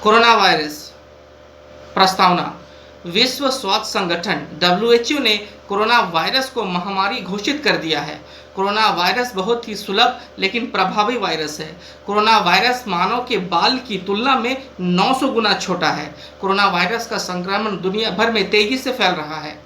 Corona virus प्रस्तावना। विश्व स्वास्थ्य संगठन डब्ल्यूएचओ ने कोरोना वायरस को महामारी घोषित कर दिया है। कोरोना वायरस बहुत ही सुलभ लेकिन प्रभावी वायरस है। कोरोना वायरस मानव के बाल की तुलना में 900 गुना छोटा है। कोरोना वायरस का संक्रमण दुनिया भर में तेजी से फैल रहा है।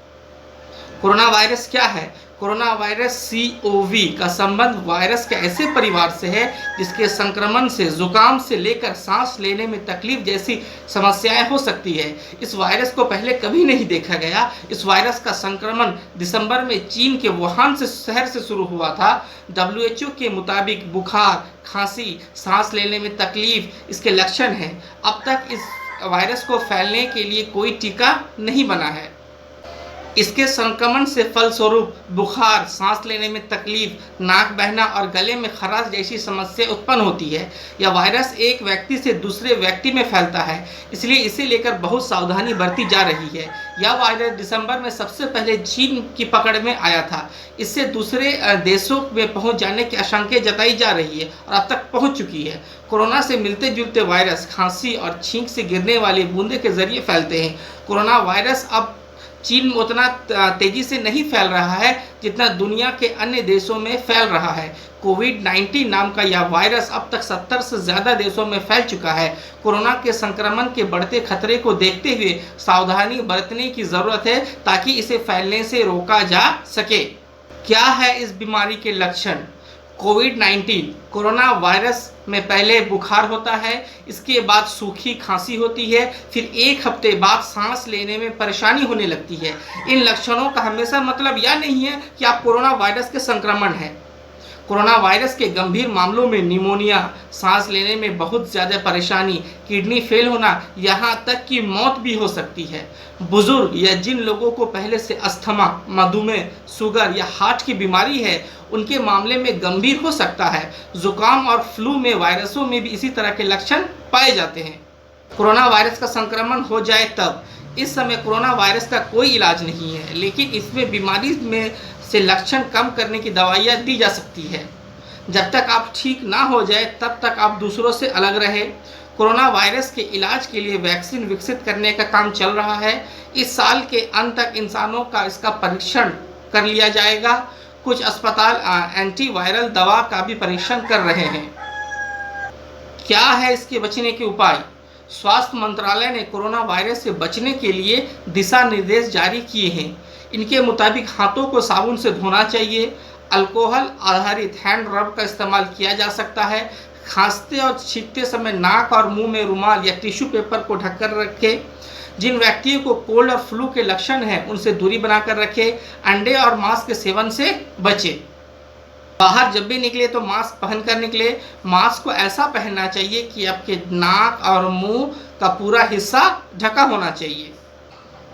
कोरोना वायरस क्या है? कोरोना वायरस CoV का संबंध वायरस के ऐसे परिवार से है जिसके संक्रमण से जुकाम से लेकर सांस लेने में तकलीफ जैसी समस्याएं हो सकती है। इस वायरस को पहले कभी नहीं देखा गया। इस वायरस का संक्रमण दिसंबर में चीन के वुहान शहर से शुरू हुआ था। WHO के मुताबिक बुखार, खांसी, सांस लेने में तकलीफ इसके लक्षण हैं। अब तक इस वायरस को फैलने के लिए कोई टीका नहीं बना है। इसके संक्रमण से फलस्वरूप बुखार, सांस लेने में तकलीफ, नाक बहना और गले में खराश जैसी समस्या उत्पन्न होती है। यह वायरस एक व्यक्ति से दूसरे व्यक्ति में फैलता है, इसलिए इसे लेकर बहुत सावधानी बरती जा रही है। यह वायरस दिसंबर में सबसे पहले चीन की पकड़ में आया था। इससे दूसरे देशों में पहुंच जाने की आशंका जताई जा रही है और अब तक पहुंच चुकी है। कोरोना से मिलते जुलते वायरस खांसी और छींक से गिरने वाली बूंदे के जरिए फैलते हैं। कोरोना वायरस अब चीन में उतना तेजी से नहीं फैल रहा है जितना दुनिया के अन्य देशों में फैल रहा है। कोविड-19 नाम का यह वायरस अब तक 70 से ज़्यादा देशों में फैल चुका है। कोरोना के संक्रमण के बढ़ते खतरे को देखते हुए सावधानी बरतने की ज़रूरत है ताकि इसे फैलने से रोका जा सके। क्या है इस बीमारी के लक्षण? कोविड-19 कोरोना वायरस में पहले बुखार होता है, इसके बाद सूखी खांसी होती है, फिर एक हफ्ते बाद सांस लेने में परेशानी होने लगती है। इन लक्षणों का हमेशा मतलब यह नहीं है कि आप कोरोना वायरस के संक्रमण हैं। कोरोना वायरस के गंभीर मामलों में निमोनिया, सांस लेने में बहुत ज़्यादा परेशानी, किडनी फेल होना, यहाँ तक कि मौत भी हो सकती है। बुजुर्ग या जिन लोगों को पहले से अस्थमा, मधुमेह, शुगर या हार्ट की बीमारी है, उनके मामले में गंभीर हो सकता है। जुकाम और फ्लू में वायरसों में भी इसी तरह के लक्षण पाए जाते हैं। कोरोना वायरस का संक्रमण हो जाए तब, इस समय कोरोना वायरस का कोई इलाज नहीं है, लेकिन इसमें बीमारी में से लक्षण कम करने की दवाइयाँ दी जा सकती है। जब तक आप ठीक ना हो जाए तब तक आप दूसरों से अलग रहें। कोरोना वायरस के इलाज के लिए वैक्सीन विकसित करने का काम चल रहा है। इस साल के अंत तक इंसानों का इसका परीक्षण कर लिया जाएगा। कुछ अस्पताल एंटीवायरल दवा का भी परीक्षण कर रहे हैं। क्या है इसके बचने के उपाय? स्वास्थ्य मंत्रालय ने कोरोना वायरस से बचने के लिए दिशा निर्देश जारी किए हैं। इनके मुताबिक हाथों को साबुन से धोना चाहिए। अल्कोहल आधारित हैंड रब का इस्तेमाल किया जा सकता है। खांसते और छींकते समय नाक और मुंह में रुमाल या टिश्यू पेपर को ढककर रखें। जिन व्यक्तियों को कोल्ड और फ्लू के लक्षण हैं उनसे दूरी बनाकर रखें। अंडे और मांस के सेवन से बचें। बाहर जब भी निकले तो मास्क पहनकर निकले। मास्क को ऐसा पहनना चाहिए कि आपके नाक और मुंह का पूरा हिस्सा ढका होना चाहिए।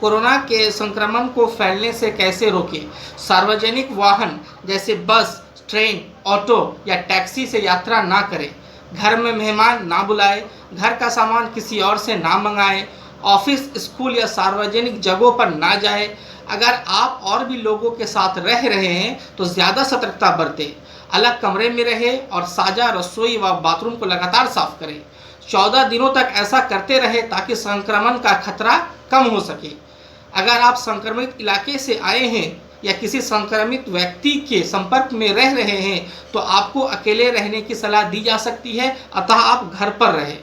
कोरोना के संक्रमण को फैलने से कैसे रोकें? सार्वजनिक वाहन जैसे बस, ट्रेन, ऑटो या टैक्सी से यात्रा ना करें। घर में मेहमान ना बुलाएं। घर का सामान किसी और से ना मंगाएं। ऑफिस, स्कूल या सार्वजनिक जगहों पर ना जाएं। अगर आप और भी लोगों के साथ रह रहे हैं तो ज़्यादा सतर्कता बरतें। अलग कमरे में रहें और साझा रसोई व बाथरूम को लगातार साफ करें। 14 दिनों तक ऐसा करते रहें ताकि संक्रमण का खतरा कम हो सके। अगर आप संक्रमित इलाके से आए हैं या किसी संक्रमित व्यक्ति के संपर्क में रह रहे हैं तो आपको अकेले रहने की सलाह दी जा सकती है, अतः आप घर पर रहें।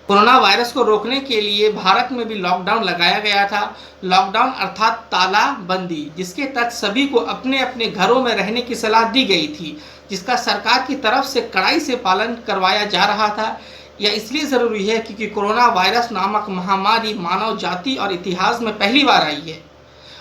कोरोना वायरस को रोकने के लिए भारत में भी लॉकडाउन लगाया गया था। लॉकडाउन अर्थात तालाबंदी, जिसके तहत सभी को अपने अपने घरों में रहने की सलाह दी गई थी, जिसका सरकार की तरफ से कड़ाई से पालन करवाया जा रहा था। यह इसलिए ज़रूरी है क्योंकि कोरोना वायरस नामक महामारी मानव जाति और इतिहास में पहली बार आई है।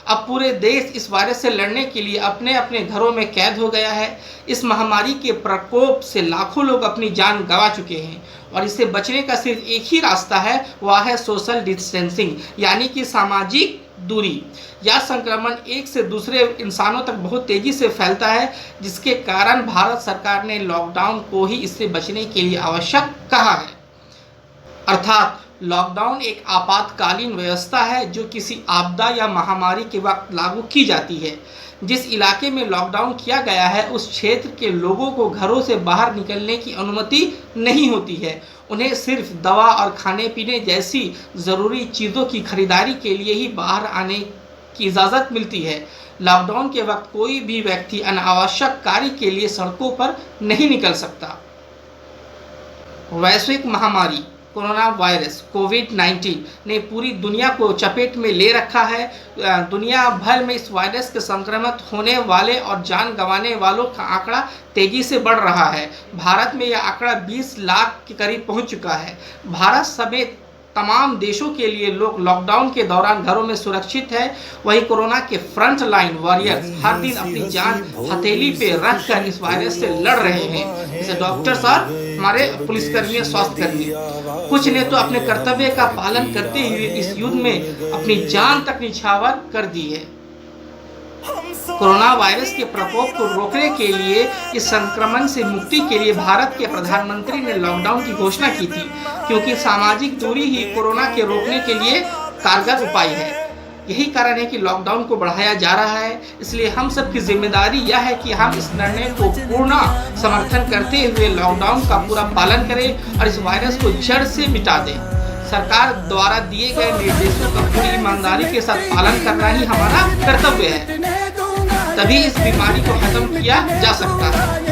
अब पूरे देश इस वायरस से लड़ने के लिए अपने अपने घरों में कैद हो गया है। इस महामारी के प्रकोप से लाखों लोग अपनी जान गंवा चुके हैं और इससे बचने का सिर्फ एक ही रास्ता है, वह है सोशल डिस्टेंसिंग, यानी कि सामाजिक दूरी। यह संक्रमण एक से दूसरे इंसानों तक बहुत तेज़ी से फैलता है, जिसके कारण भारत सरकार ने लॉकडाउन को ही इससे बचने के लिए आवश्यक कहा है। अर्थात लॉकडाउन एक आपातकालीन व्यवस्था है जो किसी आपदा या महामारी के वक्त लागू की जाती है। जिस इलाके में लॉकडाउन किया गया है उस क्षेत्र के लोगों को घरों से बाहर निकलने की अनुमति नहीं होती है। उन्हें सिर्फ दवा और खाने पीने जैसी ज़रूरी चीज़ों की खरीदारी के लिए ही बाहर आने की इजाज़त मिलती है। लॉकडाउन के वक्त कोई भी व्यक्ति अनावश्यक कार्य के लिए सड़कों पर नहीं निकल सकता। वैश्विक महामारी कोरोना वायरस कोविड-19 ने पूरी दुनिया को चपेट में ले रखा है। दुनिया भर में इस वायरस के संक्रमित होने वाले और जान गंवाने वालों का आंकड़ा तेजी से बढ़ रहा है। भारत में यह आंकड़ा 20 लाख के करीब पहुंच चुका है। भारत समेत तमाम देशों के लिए लोग लॉकडाउन के दौरान घरों में सुरक्षित है। वहीं कोरोना के फ्रंट लाइन वॉरियर्स हर दिन अपनी जान हथेली पे रख कर इस वायरस से लड़ रहे हैं, जैसे डॉक्टर्स और हमारे पुलिसकर्मी, स्वास्थ्यकर्मी। कुछ ने तो अपने कर्तव्य का पालन करते हुए इस युद्ध में अपनी जान तक निछावर कर दी है। कोरोना वायरस के प्रकोप को रोकने के लिए, इस संक्रमण से मुक्ति के लिए भारत के प्रधानमंत्री ने लॉकडाउन की घोषणा की थी, क्योंकि सामाजिक दूरी ही कोरोना के रोकने के लिए कारगर उपाय है। यही कारण है कि लॉकडाउन को बढ़ाया जा रहा है। इसलिए हम सब की जिम्मेदारी यह है कि हम इस निर्णय को पूर्ण समर्थन करते हुए लॉकडाउन का पूरा पालन करें और इस वायरस को जड़ से मिटा दें। सरकार द्वारा दिए गए निर्देशों का पूरी ईमानदारी के साथ पालन करना ही हमारा कर्तव्य है, तभी इस बीमारी को खत्म किया जा सकता है।